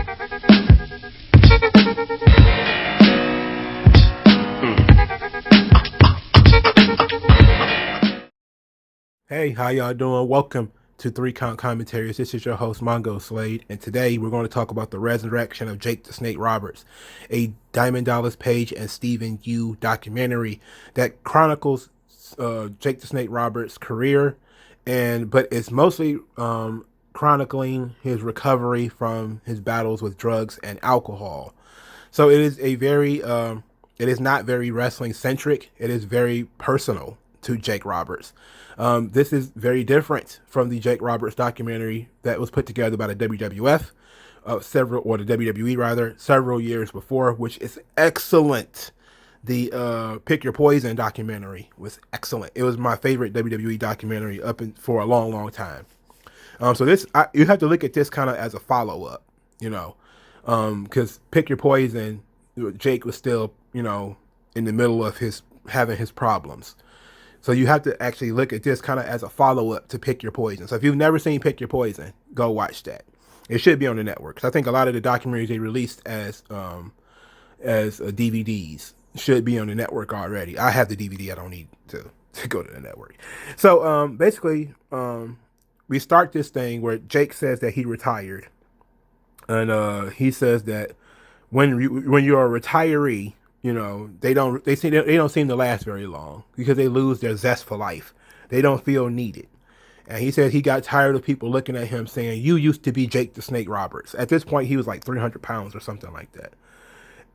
Hey, how y'all doing? Welcome to Three Count Commentaries. This is your host, Mongo Slade, and today we're going to talk about the resurrection of Jake the Snake Roberts, a Diamond Dallas Page and Stephen Yu documentary that chronicles Jake the Snake Roberts' career, but it's mostly chronicling his recovery from his battles with drugs and alcohol. So it is it is not very wrestling centric. It is very personal to Jake Roberts. This is very different from the Jake Roberts documentary that was put together by the WWF, the WWE rather, several years before, which is excellent. The Pick Your Poison documentary was excellent. It was my favorite WWE documentary for a long, long time. So you have to look at this kind of as a follow up, because Pick Your Poison, Jake was still, in the middle of having his problems. So you have to actually look at this kind of as a follow-up to Pick Your Poison. So if you've never seen Pick Your Poison, go watch that. It should be on the network. I think a lot of the documentaries they released as DVDs should be on the network already. I have the DVD. I don't need to go to the network. So basically, we start this thing where Jake says that he retired. And he says that when you're a retiree, they don't seem to last very long because they lose their zest for life. They don't feel needed. And he said he got tired of people looking at him saying, "You used to be Jake the Snake Roberts." At this point, he was like 300 pounds or something like that.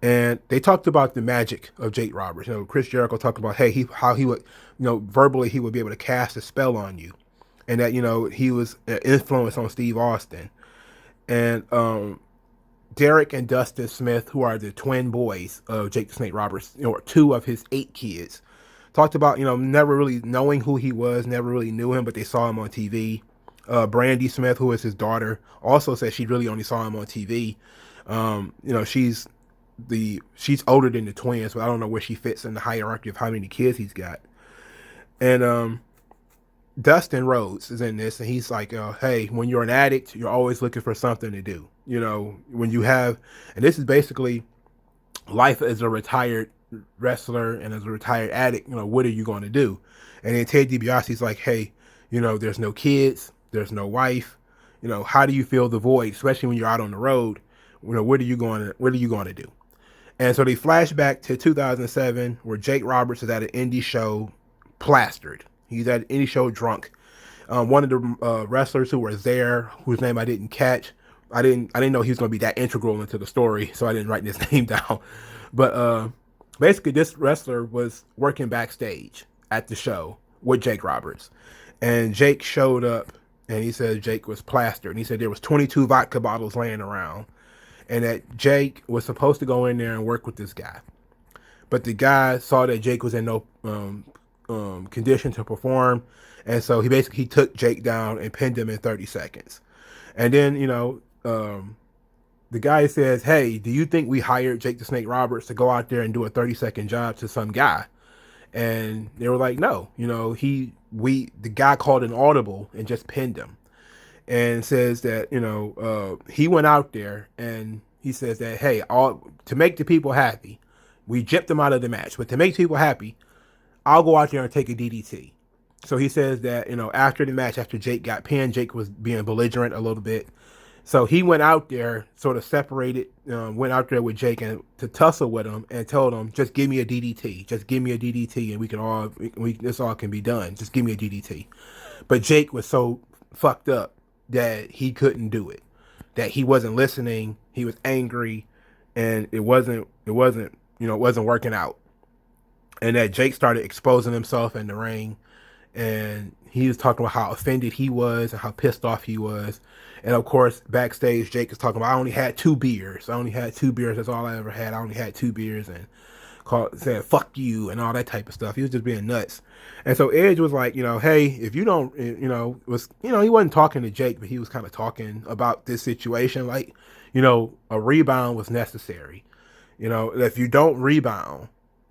And they talked about the magic of Jake Roberts. Chris Jericho talked about, how he would, verbally he would be able to cast a spell on you, and that he was an influence on Steve Austin, and Derek and Dustin Smith, who are the twin boys of Jake the Snake Roberts, two of his 8 kids, talked about, never really knowing who he was, never really knew him, but they saw him on TV. Brandy Smith, who is his daughter, also said she really only saw him on TV. She's older than the twins, but I don't know where she fits in the hierarchy of how many kids he's got. And Dustin Rhodes is in this, and he's like, hey, when you're an addict, you're always looking for something to do. When you have, and this is basically life as a retired wrestler and as a retired addict, what are you going to do? And then Ted DiBiase's like, hey, there's no kids, there's no wife, how do you fill the void, especially when you're out on the road? What are you going to do? And so they flash back to 2007, where Jake Roberts is at an indie show, plastered. He's at an indie show drunk. One of the wrestlers who was there, whose name I didn't catch, I didn't know he was going to be that integral into the story, so I didn't write his name down. But basically, this wrestler was working backstage at the show with Jake Roberts, and Jake showed up, and he said Jake was plastered, and he said there was 22 vodka bottles laying around, and that Jake was supposed to go in there and work with this guy, but the guy saw that Jake was in no condition to perform, and so he took Jake down and pinned him in 30 seconds. And then the guy says, "Hey, do you think we hired Jake the Snake Roberts to go out there and do a 30-second job to some guy?" And they were like, "No, the guy called an audible and just pinned him." And says that he went out there, and he says that, hey, to make the people happy, we gypped him out of the match, but to make people happy, I'll go out there and take a DDT. So he says that, after the match, after Jake got pinned, Jake was being belligerent a little bit. So he went out there, sort of separated, went out there with Jake and to tussle with him, and told him, just give me a DDT. Just give me a DDT, and this all can be done. Just give me a DDT. But Jake was so fucked up that he couldn't do it, that he wasn't listening. He was angry, and it wasn't working out. And that Jake started exposing himself in the ring, and he was talking about how offended he was and how pissed off he was. And of course, backstage, Jake is talking about, I only had 2 beers. That's all I ever had. I only had 2 beers, and saying fuck you and all that type of stuff. He was just being nuts. And so Edge was like, hey, if you don't, he wasn't talking to Jake, but he was kind of talking about this situation. Like, a rebound was necessary. If you don't rebound,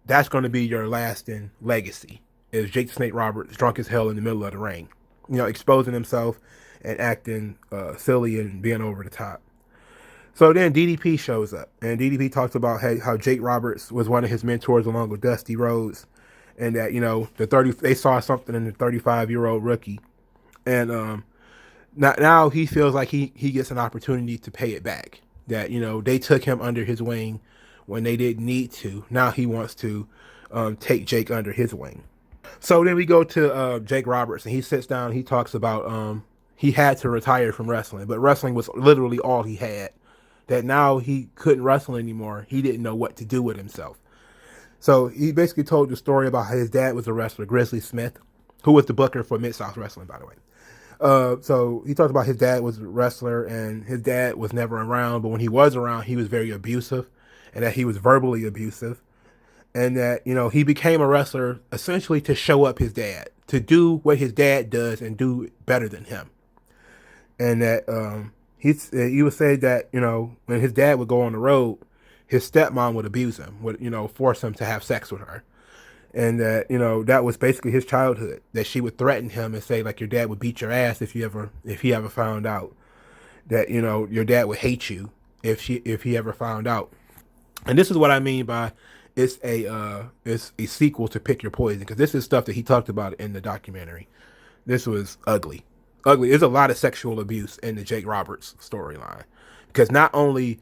that's going to be your lasting legacy. Is Jake the Snake Roberts drunk as hell in the middle of the ring, exposing himself and acting silly and being over the top. So then DDP shows up, and DDP talks about how Jake Roberts was one of his mentors along with Dusty Rhodes, and that they saw something in the 35-year-old rookie, and now he feels like he gets an opportunity to pay it back. That they took him under his wing when they didn't need to. Now he wants to take Jake under his wing. So then we go to Jake Roberts, and he sits down. He talks about he had to retire from wrestling, but wrestling was literally all he had. That now he couldn't wrestle anymore. He didn't know what to do with himself. So he basically told the story about how his dad was a wrestler, Grizzly Smith, who was the booker for Mid-South Wrestling, by the way. So he talked about his dad was a wrestler, and his dad was never around, but when he was around, he was very abusive, and that he was verbally abusive, and that he became a wrestler essentially to show up his dad, to do what his dad does and do better than him, and that he would say that when his dad would go on the road, his stepmom would abuse him, would force him to have sex with her. And that that was basically his childhood. That she would threaten him and say like your dad would beat your ass if he ever found out. That your dad would hate you if he ever found out. And this is what I mean by it's a sequel to Pick Your Poison, because this is stuff that he talked about in the documentary. This was ugly. There's a lot of sexual abuse in the Jake Roberts storyline, because not only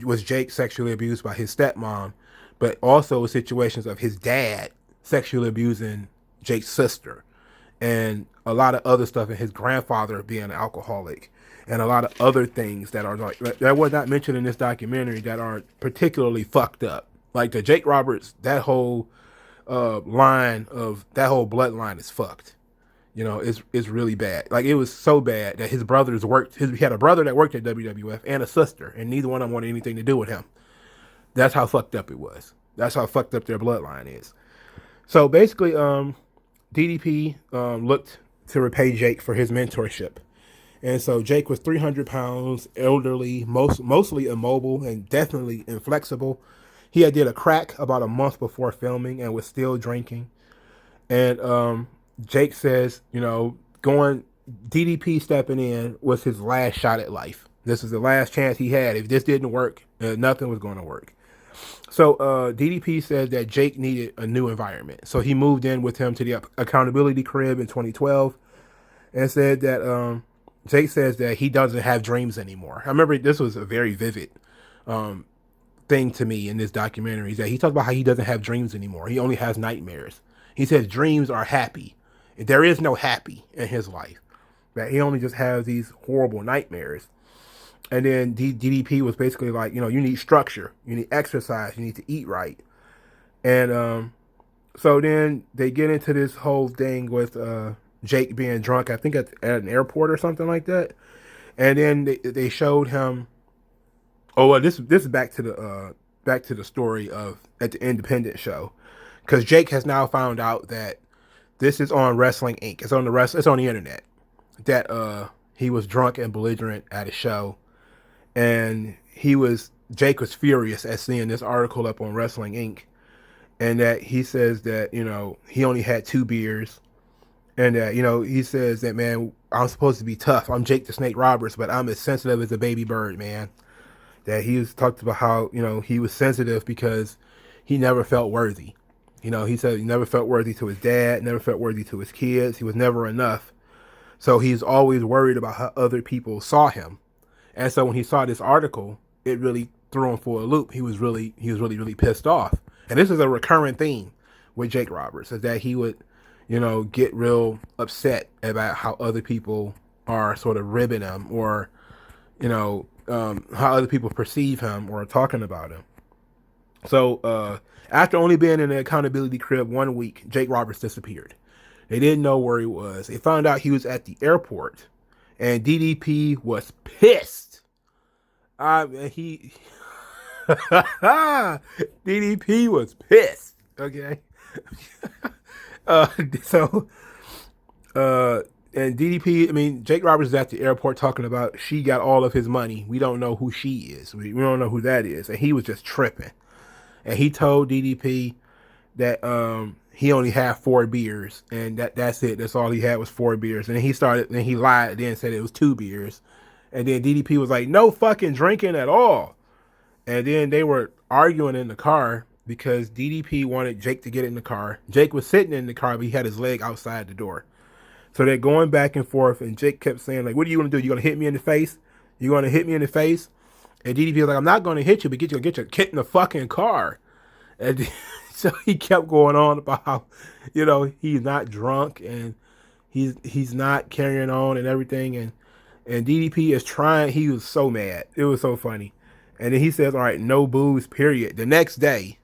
was Jake sexually abused by his stepmom, but also situations of his dad sexually abusing Jake's sister, and a lot of other stuff, and his grandfather being an alcoholic, and a lot of other things that are like that was not mentioned in this documentary that are particularly fucked up. Like the Jake Roberts, that whole line of that whole bloodline is fucked. It's really bad. Like it was so bad that his brothers he had a brother that worked at WWF and a sister, and neither one of them wanted anything to do with him. That's how fucked up it was. That's how fucked up their bloodline is. So basically, DDP looked to repay Jake for his mentorship. And so Jake was 300 pounds, elderly, mostly immobile, and definitely inflexible. He had did a crack about a month before filming and was still drinking. And Jake says, DDP stepping in was his last shot at life. This was the last chance he had. If this didn't work, nothing was going to work. So DDP said that Jake needed a new environment. So he moved in with him to the accountability crib in 2012, and said that Jake says that he doesn't have dreams anymore. I remember this was a very vivid thing to me in this documentary, is that he talked about how he doesn't have dreams anymore. He only has nightmares. He says dreams are happy. There is no happy in his life. That he only just has these horrible nightmares. And then DDP was basically like, you need structure, you need exercise, you need to eat right. And so then they get into this whole thing with Jake being drunk, I think at an airport or something like that. And then they showed him. Oh, well, this is back to the story of at the independent show, because Jake has now found out that this is on Wrestling Inc. It's on the internet that he was drunk and belligerent at a show. And Jake was furious at seeing this article up on Wrestling Inc. And that he says that, he only had 2 beers. And that, he says that, man, I'm supposed to be tough. I'm Jake the Snake Roberts, but I'm as sensitive as a baby bird, man. That he was talked about how, he was sensitive because he never felt worthy. He said he never felt worthy to his dad, never felt worthy to his kids. He was never enough. So he's always worried about how other people saw him. And so when he saw this article, it really threw him for a loop. He was really pissed off. And this is a recurring theme with Jake Roberts, is that he would, get real upset about how other people are sort of ribbing him, or, how other people perceive him or are talking about him. So after only being in the accountability crib 1 week, Jake Roberts disappeared. They didn't know where he was. They found out he was at the airport, and DDP was pissed. DDP was pissed. Okay. And DDP, I mean, Jake Roberts is at the airport talking about she got all of his money. We don't know who she is. We don't know who that is. And he was just tripping. And he told DDP that he only had 4 beers, and that's it. That's all he had was 4 beers. And then he lied then said it was 2 beers. And then DDP was like, no fucking drinking at all. And then they were arguing in the car because DDP wanted Jake to get in the car. Jake was sitting in the car, but he had his leg outside the door. So they're going back and forth, and Jake kept saying, like, what are you going to do? You going to hit me in the face? You going to hit me in the face? And DDP was like, I'm not going to hit you, but get your kid in the fucking car. And so he kept going on about how, he's not drunk and he's not carrying on and everything. And DDP is trying. He was so mad. It was so funny. And then he says, all right, no booze, period. The next day,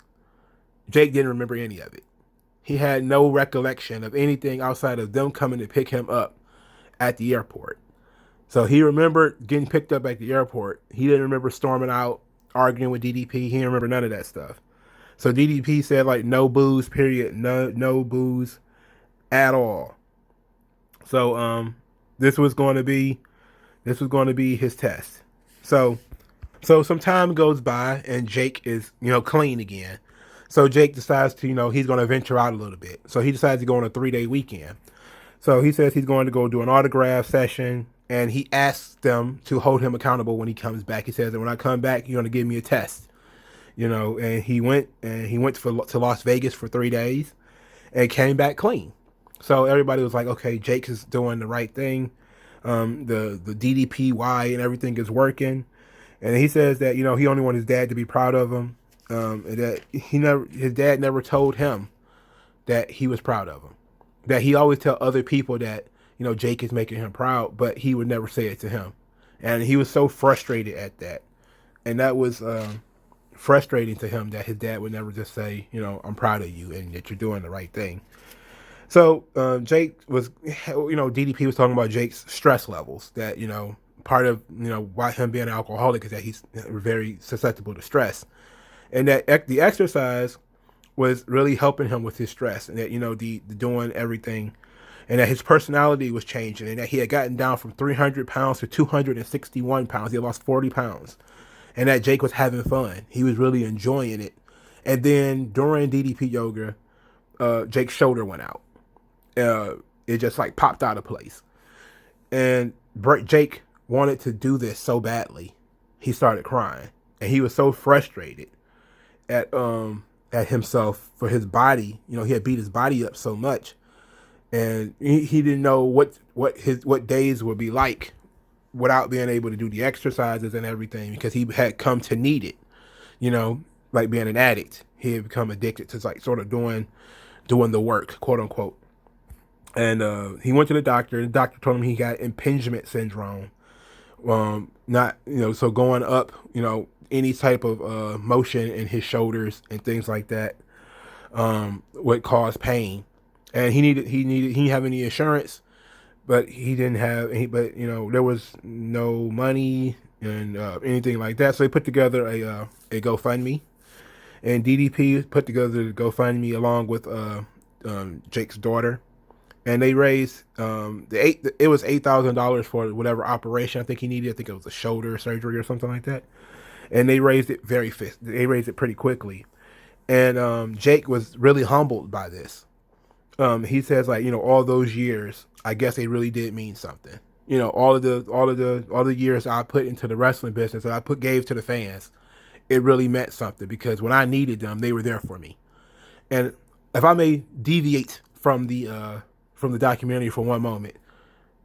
Jake didn't remember any of it. He had no recollection of anything outside of them coming to pick him up at the airport. So he remembered getting picked up at the airport. He didn't remember storming out, arguing with DDP. He didn't remember none of that stuff. So DDP said, like, no booze, period. No booze at all. So this was going to be his test. So some time goes by and Jake is, clean again. So Jake decides to, he's going to venture out a little bit. So he decides to go on a 3-day weekend. So he says he's going to go do an autograph session, and he asks them to hold him accountable when he comes back. He says that when I come back, you're going to give me a test. And he went to Las Vegas for 3 days and came back clean. So everybody was like, okay, Jake is doing the right thing. The DDPY and everything is working. And he says that, he only wanted his dad to be proud of him. And that his dad never told him that he was proud of him. That he always tell other people that, Jake is making him proud, but he would never say it to him. And he was so frustrated at that. And that was frustrating to him that his dad would never just say, I'm proud of you and that you're doing the right thing. So Jake was, DDP was talking about Jake's stress levels. That, part of, why him being an alcoholic is that he's very susceptible to stress. And that the exercise was really helping him with his stress, and that, the doing everything, and that his personality was changing, and that he had gotten down from 300 pounds to 261 pounds. He had lost 40 pounds. And that Jake was having fun. He was really enjoying it. And then during DDP yoga, Jake's shoulder went out. It just like popped out of place. And Jake wanted to do this so badly. He started crying. And he was so frustrated at himself for his body. He had beat his body up so much. And he didn't know what days would be like without being able to do the exercises and everything, because he had come to need it, like being an addict. He had become addicted to like sort of doing the work, quote unquote. And he went to the doctor. The doctor told him he got impingement syndrome. So going up, any type of motion in his shoulders and things like that would cause pain. And he didn't have any insurance. But he didn't have any, there was no money and anything like that. So he put together a GoFundMe, and DDP put together the GoFundMe along with Jake's daughter, and they raised it was $8,000 for whatever operation I think he needed. I think it was a shoulder surgery or something like that, and they raised it pretty quickly, and Jake was really humbled by this. He says, like, all those years, I guess they really did mean something. All the years I put into the wrestling business that I gave to the fans, it really meant something, because when I needed them, they were there for me. And if I may deviate from the documentary for one moment,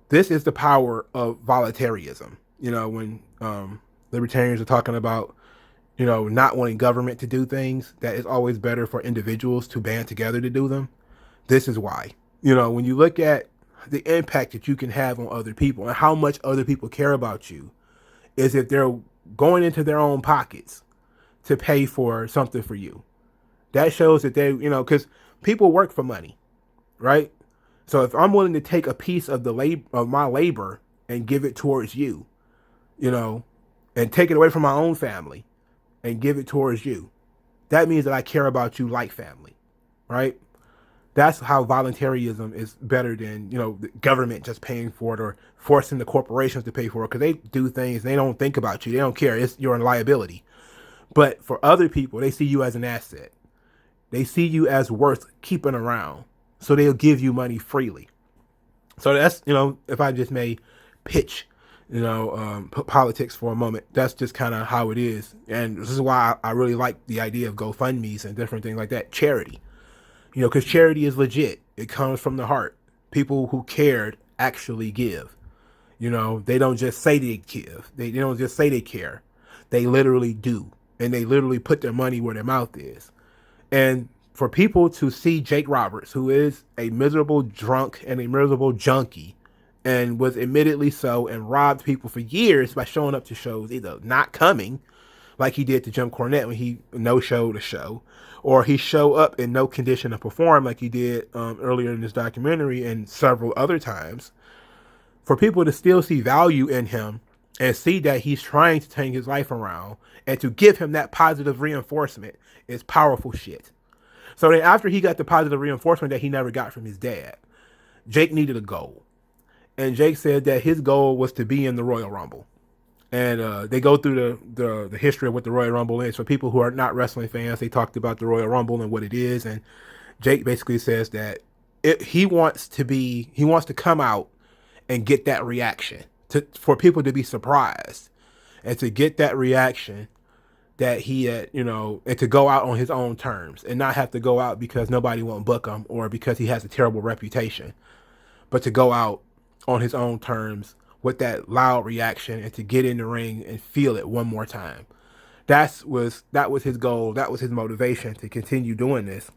this is the power of voluntarism. When libertarians are talking about, not wanting government to do things, that it's always better for individuals to band together to do them. This is why. When you look at the impact that you can have on other people and how much other people care about you, is if they're going into their own pockets to pay for something for you. That shows that they, because people work for money, right? So if I'm willing to take a piece of my labor and give it towards you, and take it away from my own family and give it towards you, that means that I care about you like family, right? That's how voluntarism is better than, the government just paying for it or forcing the corporations to pay for it, because they do things, they don't think about you. They don't care. You're a liability. But for other people, they see you as an asset. They see you as worth keeping around. So they'll give you money freely. So that's, if I just may pitch put politics for a moment. That's just kind of how it is. And this is why I really like the idea of GoFundMe's and different things like that. Charity, because charity is legit. It comes from the heart. People who cared actually give. They don't just say they give. They don't just say they care. They literally do. And they literally put their money where their mouth is. And for people to see Jake Roberts, who is a miserable drunk and a miserable junkie, and was admittedly so, and robbed people for years by showing up to shows, either not coming, like he did to Jim Cornette when he no-showed a show, or he show up in no condition to perform like he did earlier in this documentary and several other times. For people to still see value in him and see that he's trying to turn his life around and to give him that positive reinforcement is powerful shit. So then after he got the positive reinforcement that he never got from his dad, Jake needed a goal. And Jake said that his goal was to be in the Royal Rumble. And they go through the history of what the Royal Rumble is. For people who are not wrestling fans, they talked about the Royal Rumble and what it is. And Jake basically says that he wants to come out and get that reaction, for people to be surprised and to get that reaction that he had, and to go out on his own terms and not have to go out because nobody won't book him or because he has a terrible reputation, but to go out on his own terms with that loud reaction and to get in the ring and feel it one more time. That was his goal. That was his motivation to continue doing this.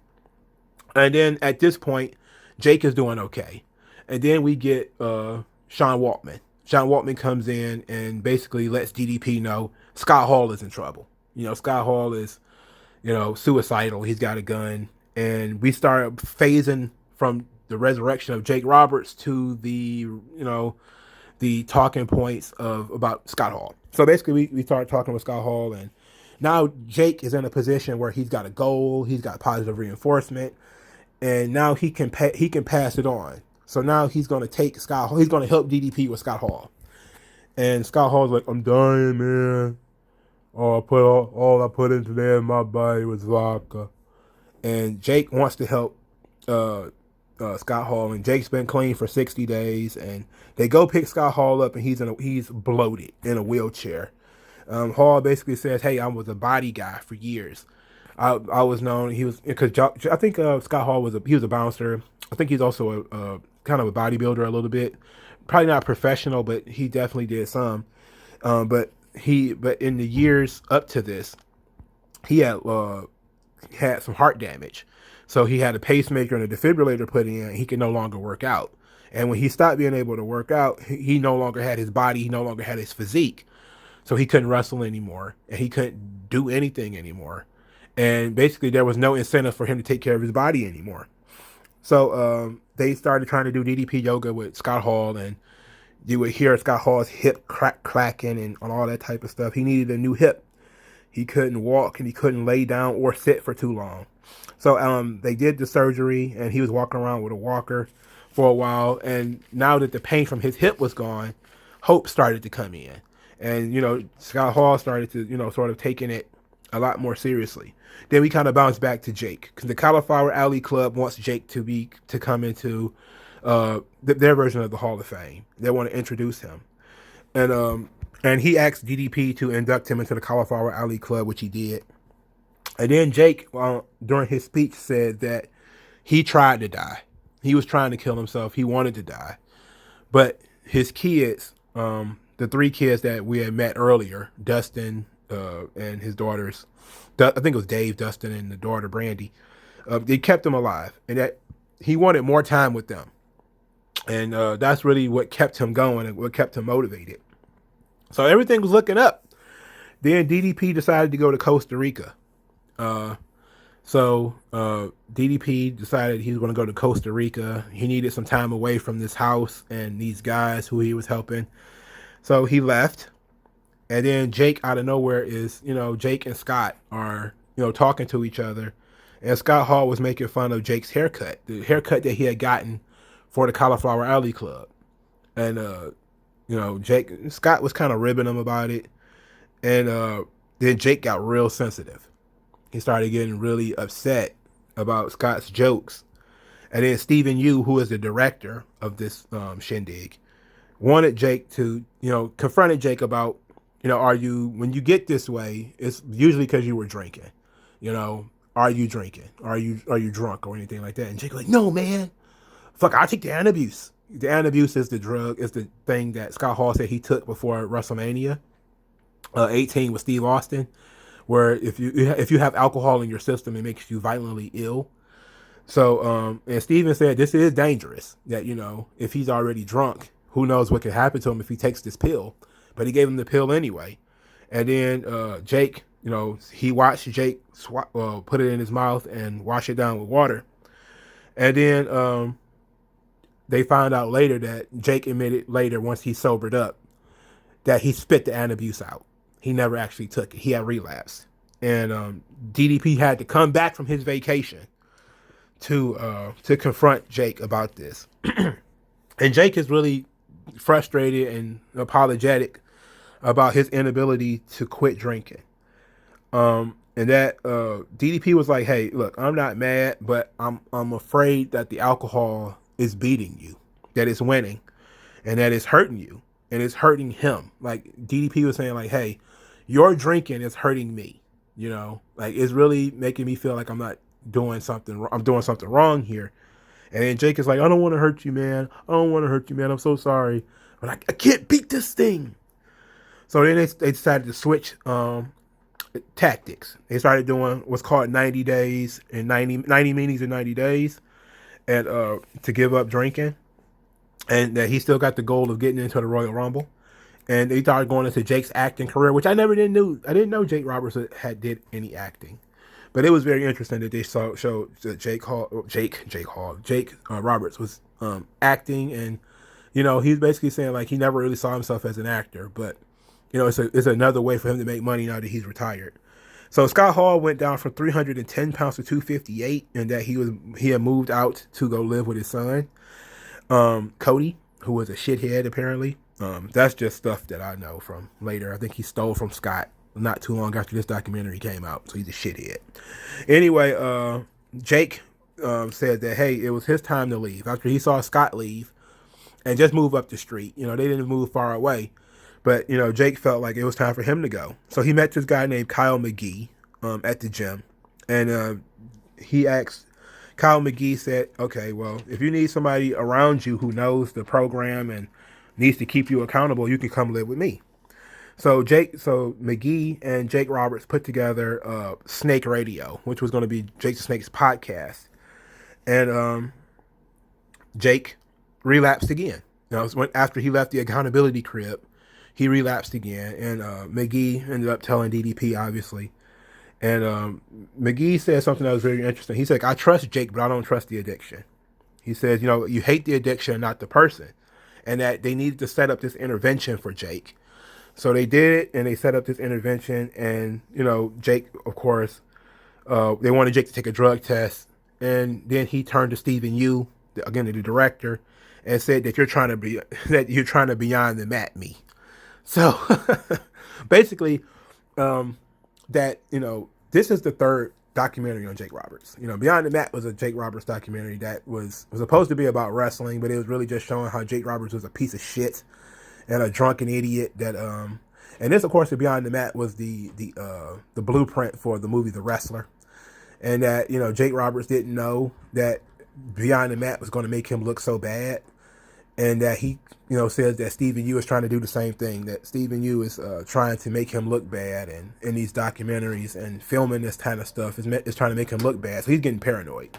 And then at this point, Jake is doing okay. And then we get Sean Waltman. Sean Waltman comes in and basically lets DDP know Scott Hall is in trouble. Scott Hall is, suicidal. He's got a gun. And we start phasing from the resurrection of Jake Roberts to the talking points about Scott Hall. So basically we started talking with Scott Hall, and now Jake is in a position where he's got a goal, he's got positive reinforcement, and now he can pass it on. So now he's going to take Scott Hall, he's going to help DDP with Scott Hall. And Scott Hall's like, I'm dying, man. All I put into there in my body was vodka. And Jake wants to help Scott Hall, and Jake's been clean for 60 days, and they go pick Scott Hall up, and he's bloated in a wheelchair. Hall basically says, "Hey, I was a body guy for years. I was known. He was because I think Scott Hall was a bouncer. I think he's also a kind of a bodybuilder a little bit. Probably not professional, but he definitely did some. But in the years up to this, he had some heart damage." So he had a pacemaker and a defibrillator put in, and he could no longer work out. And when he stopped being able to work out, he no longer had his body, he no longer had his physique. So he couldn't wrestle anymore, and he couldn't do anything anymore. And basically there was no incentive for him to take care of his body anymore. So they started trying to do DDP yoga with Scott Hall, and you would hear Scott Hall's hip clacking and all that type of stuff. He needed a new hip. He couldn't walk, and he couldn't lay down or sit for too long. So they did the surgery, and he was walking around with a walker for a while. And now that the pain from his hip was gone, hope started to come in. And, Scott Hall started to, sort of taking it a lot more seriously. Then we kind of bounced back to Jake, because the Cauliflower Alley Club wants Jake to come into their version of the Hall of Fame. They want to introduce him. And he asked DDP to induct him into the Cauliflower Alley Club, which he did. And then Jake, during his speech, said that he tried to die. He was trying to kill himself. He wanted to die. But his kids, the three kids that we had met earlier, Dustin and his daughters, I think it was Dave, Dustin, and the daughter, Brandy, they kept him alive. And that he wanted more time with them. And that's really what kept him going and what kept him motivated. So everything was looking up. Then DDP decided to go to Costa Rica. So DDP decided he was going to go to Costa Rica. He needed some time away from this house and these guys who he was helping. So he left. And then Jake, out of nowhere, Jake and Scott are, talking to each other. And Scott Hall was making fun of Jake's haircut, the haircut that he had gotten for the Cauliflower Alley Club. And, Scott was kind of ribbing him about it. And then Jake got real sensitive. He started getting really upset about Scott's jokes. And then Stephen Yu, who is the director of this shindig, wanted Jake to, confronted Jake about, when you get this way, it's usually because you were drinking. You know, are you drinking? Are you drunk or anything like that? And Jake was like, no, man. Fuck, I'll take the Antabuse. The Antabuse is the drug, is the thing that Scott Hall said he took before WrestleMania 18 with Steve Austin, where if you have alcohol in your system, it makes you violently ill. So, and Steven said this is dangerous. That if he's already drunk, who knows what could happen to him if he takes this pill. But he gave him the pill anyway. And then Jake, he watched Jake put it in his mouth and wash it down with water. And then they found out later that Jake admitted later, once he sobered up, that he spit the Antabuse out. He never actually took it. He had relapsed. And DDP had to come back from his vacation to confront Jake about this. And Jake is really frustrated and apologetic about his inability to quit drinking. And that DDP was like, "Hey, look, I'm not mad, but I'm afraid that the alcohol is beating you, that it's winning, and that it's hurting you, and it's hurting him." Like DDP was saying, like, "Hey, your drinking is hurting me. Like it's really making me feel like I'm doing something wrong here." And then Jake is like, "I don't want to hurt you, man. I don't want to hurt you, man. I'm so sorry, but I can't beat this thing." So then they decided to switch tactics. They started doing what's called 90 days and 90 meetings in 90 days, and to give up drinking. And that he still got the goal of getting into the Royal Rumble. And they started going into Jake's acting career, which I didn't know Jake Roberts did any acting. But it was very interesting that they showed that Jake Roberts was acting, and he's basically saying like he never really saw himself as an actor, but it's another way for him to make money now that he's retired. So Scott Hall went down from 310 pounds to 258, and that he had moved out to go live with his son, Cody, who was a shithead apparently. That's just stuff that I know from later. I think he stole from Scott not too long after this documentary came out, so he's a shithead. Anyway, Jake said that, hey, it was his time to leave after he saw Scott leave and just move up the street. They didn't move far away, but Jake felt like it was time for him to go. So he met this guy named Kyle McGee at the gym, and he asked. Kyle McGee said, "Okay, well, if you need somebody around you who knows the program and needs to keep you accountable, you can come live with me." So McGee and Jake Roberts put together Snake Radio, which was going to be Jake the Snake's podcast. And Jake relapsed again. After he left the accountability crib, he relapsed again. And McGee ended up telling DDP, obviously. And McGee said something that was very interesting. He said, "I trust Jake, but I don't trust the addiction." He says, you hate the addiction, not the person. And that they needed to set up this intervention for Jake. So they did it, and they set up this intervention. And, Jake, of course, they wanted Jake to take a drug test. And then he turned to Stephen Yu, again, the director, and said that you're trying to beyond the mat me. So basically, this is the third documentary on Jake Roberts. Beyond the Mat was a Jake Roberts documentary that was supposed to be about wrestling, but it was really just showing how Jake Roberts was a piece of shit and a drunken idiot. That and this, of course, the Beyond the Mat was the blueprint for the movie The Wrestler, and that Jake Roberts didn't know that Beyond the Mat was going to make him look so bad, and that he says that Stephen Yu is trying to do the same thing. That Stephen Yu is trying to make him look bad, and in these documentaries and filming this kind of stuff is trying to make him look bad. So he's getting paranoid,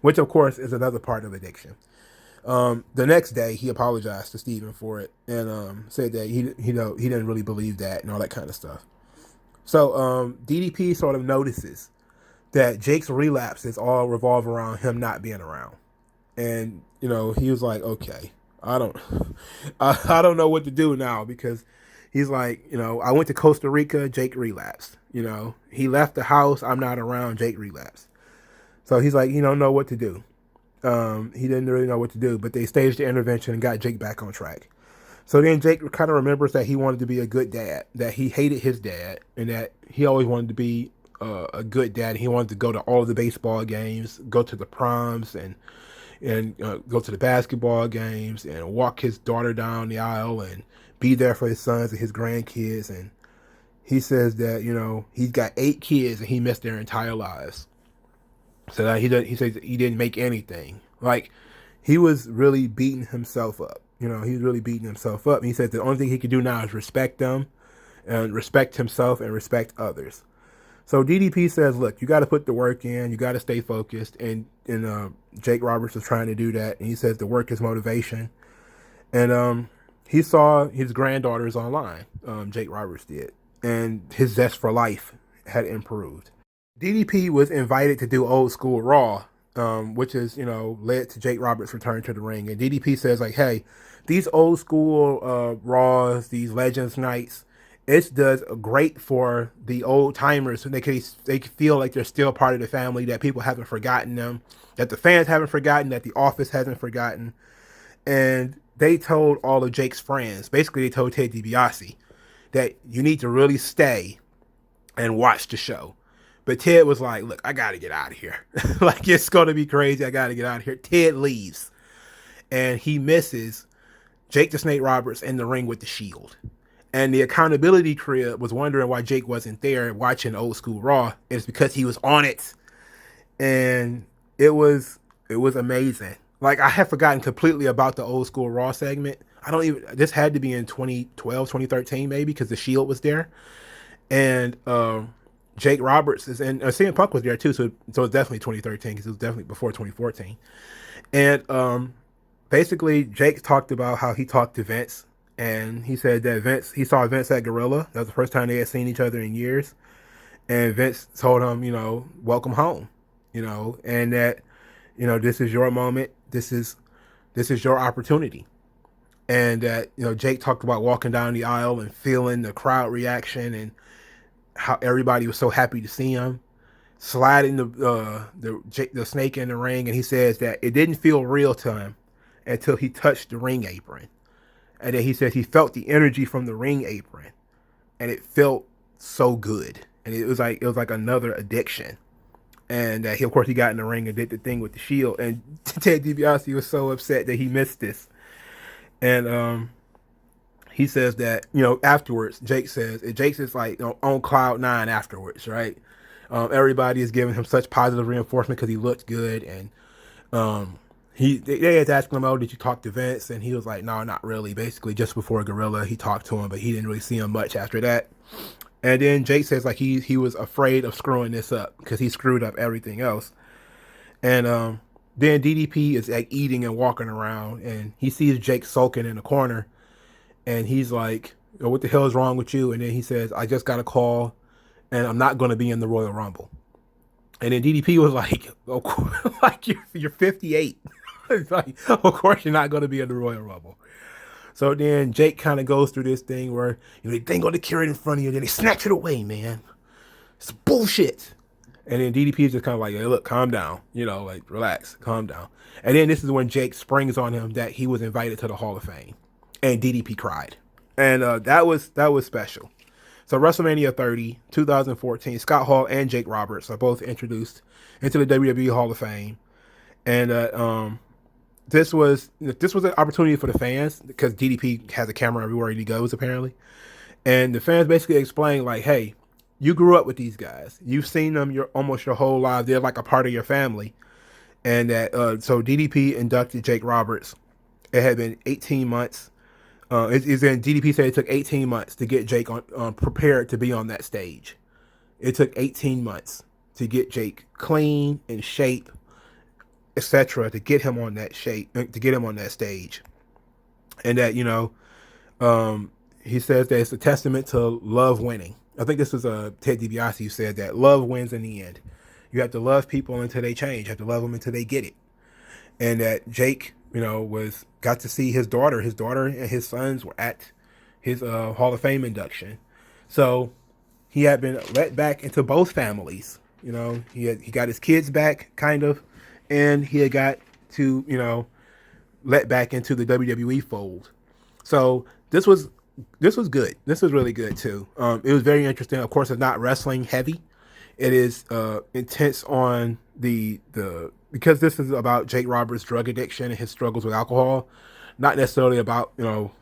which of course is another part of addiction. The next day, he apologized to Stephen for it and said that he didn't really believe that and all that kind of stuff. So DDP sort of notices that Jake's relapses all revolve around him not being around, and he was like, okay. I don't know what to do now, because he's like, I went to Costa Rica, Jake relapsed. He left the house, I'm not around, Jake relapsed. So he's like, he don't know what to do. He didn't really know what to do, but they staged the intervention and got Jake back on track. So then Jake kind of remembers that he wanted to be a good dad, that he hated his dad, and that he always wanted to be a good dad. He wanted to go to all of the baseball games, go to the proms, and and go to the basketball games and walk his daughter down the aisle and be there for his sons and his grandkids. And he says that, you know, he's got 8 kids and he missed their entire lives. So that he says he didn't make anything. Like, he was really beating himself up. You know, he was really beating himself up. And he says the only thing he can do now is respect them and respect himself and respect others. So DDP says, look, you got to put the work in. You got to stay focused. And Jake Roberts was trying to do that. And he says the work is motivation. And he saw his granddaughters online, Jake Roberts did. And his zest for life had improved. DDP was invited to do Old School Raw, which is, you know, led to Jake Roberts' return to the ring. And DDP says, like, hey, these old school Raws, these Legends nights, it does great for the old timers. So they feel like they're still part of the family, that people haven't forgotten them, that the fans haven't forgotten, that the office hasn't forgotten. And they told all of Jake's friends, basically they told Ted DiBiase, that you need to really stay and watch the show. But Ted was like, look, I got to get out of here. Like, it's going to be crazy. I got to get out of here. Ted leaves. And he misses Jake the Snake Roberts in the ring with the Shield. And the accountability crib was wondering why Jake wasn't there watching Old School Raw. It's because he was on it. And it was amazing. Like, I had forgotten completely about the Old School Raw segment. This had to be in 2012, 2013 maybe, because the Shield was there. And Jake Roberts is in, CM Punk was there too, so it's definitely 2013, because it was definitely before 2014. And basically, Jake talked about how he talked to Vince, and he said that he saw Vince at Gorilla. That was the first time they had seen each other in years. And Vince told him, you know, welcome home, you know, and that, you know, this is your moment. This is your opportunity. And that, you know, Jake talked about walking down the aisle and feeling the crowd reaction and how everybody was so happy to see him, sliding the snake in the ring. And he says that it didn't feel real to him until he touched the ring apron. And then he says he felt the energy from the ring apron, and it felt so good. And it was like another addiction. And of course, he got in the ring and did the thing with the Shield. And Ted DiBiase was so upset that he missed this. And he says that, you know, afterwards, Jake is like, you know, on cloud 9 afterwards, right? Everybody is giving him such positive reinforcement because he looked good. And they had asked him, oh, did you talk to Vince? And he was like, no, not really. Basically, just before Gorilla, he talked to him, but he didn't really see him much after that. And then Jake says, like, he was afraid of screwing this up because he screwed up everything else. And then DDP is like eating and walking around, and he sees Jake sulking in the corner. And he's like, oh, what the hell is wrong with you? And then he says, I just got a call, and I'm not going to be in the Royal Rumble. And then DDP was like, oh, like you're 58. It's like, of course you're not going to be in the Royal Rumble. So then Jake kind of goes through this thing where, you know, they ain't going to carry it in front of you, and then they snatch it away, man. It's bullshit. And then DDP is just kind of like, hey, look, calm down. You know, like, relax, calm down. And then this is when Jake springs on him that he was invited to the Hall of Fame. And DDP cried. And that was special. So WrestleMania 30, 2014, Scott Hall and Jake Roberts are both introduced into the WWE Hall of Fame. And this was an opportunity for the fans, because DDP has a camera everywhere he goes, apparently. And the fans basically explained, like, hey, you grew up with these guys. You've seen them almost your whole life. They're like a part of your family. And that so DDP inducted Jake Roberts. It had been 18 months. DDP said it took 18 months to get Jake prepared to be on that stage. It took 18 months to get Jake clean, in shape, etc., to get him on that stage. And that, you know, he says that it's a testament to love winning. I think this was Ted DiBiase who said that love wins in the end. You have to love people until they change. You have to love them until they get it. And that Jake, you know, got to see his daughter. His daughter and his sons were at his Hall of Fame induction. So he had been let back into both families. You know, he got his kids back, kind of, and he had got to, you know, let back into the WWE fold. So this was good. This was really good too. It was very interesting. Of course, it's not wrestling heavy. It is intense on the because this is about Jake Roberts' drug addiction and his struggles with alcohol, not necessarily about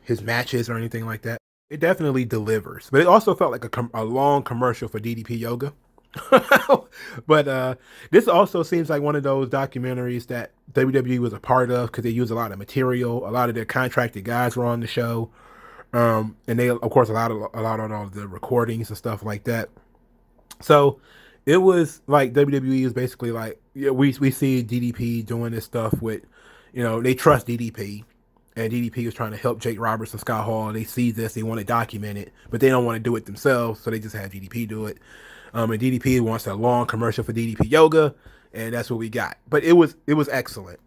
his matches or anything like that. It definitely delivers, but it also felt like a long commercial for DDP Yoga. But this also seems like one of those documentaries that WWE was a part of because they use a lot of material. A lot of their contracted guys were on the show, and they of course allowed on all the recordings and stuff like that. So it was like WWE is basically like, yeah, we see DDP doing this stuff with, they trust DDP, and DDP is trying to help Jake Roberts and Scott Hall. They see this, they want to document it, but they don't want to do it themselves, so they just have DDP do it. And DDP wants a long commercial for DDP Yoga, and that's what we got. But it was excellent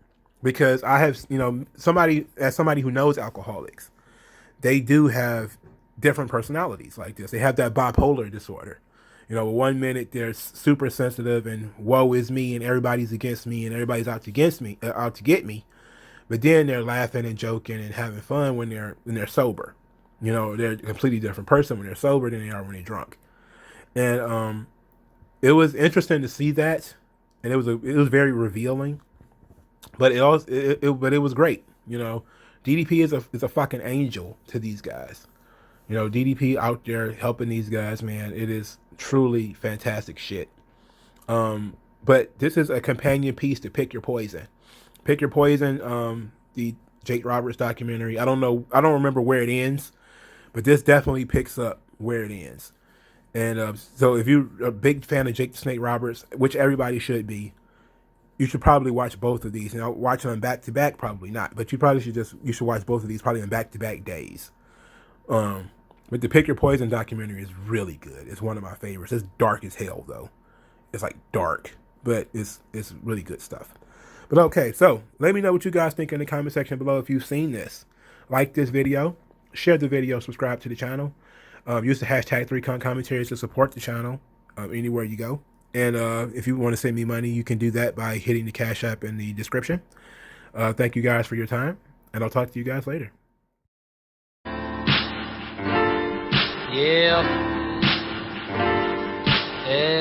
because I have somebody who knows alcoholics, they do have different personalities like this. They have that bipolar disorder. 1 minute they're super sensitive and woe is me and everybody's against me and everybody's out to get me. But then they're laughing and joking and having fun when they're sober. They're a completely different person when they're sober than they are when they're drunk. And it was interesting to see that, and it was very revealing. But it was great. DDP is a fucking angel to these guys. DDP out there helping these guys, man. It is truly fantastic shit. But this is a companion piece to Pick Your Poison. Pick Your Poison, the Jake Roberts documentary. I don't remember where it ends, but this definitely picks up where it ends. And so if you're a big fan of Jake the Snake Roberts, which everybody should be, you should probably watch both of these. Watch them back to back, probably not, but you should watch both of these probably on back to back days. But the Pick Your Poison documentary is really good. It's one of my favorites. It's dark as hell though. It's like dark, but it's really good stuff. But okay, so let me know what you guys think in the comment section below if you've seen this. Like this video, share the video, subscribe to the channel. Use the hashtag 3ConCommentaries to support the channel anywhere you go. And if you want to send me money, you can do that by hitting the Cash App in the description. Thank you guys for your time, and I'll talk to you guys later. Yeah. Yeah.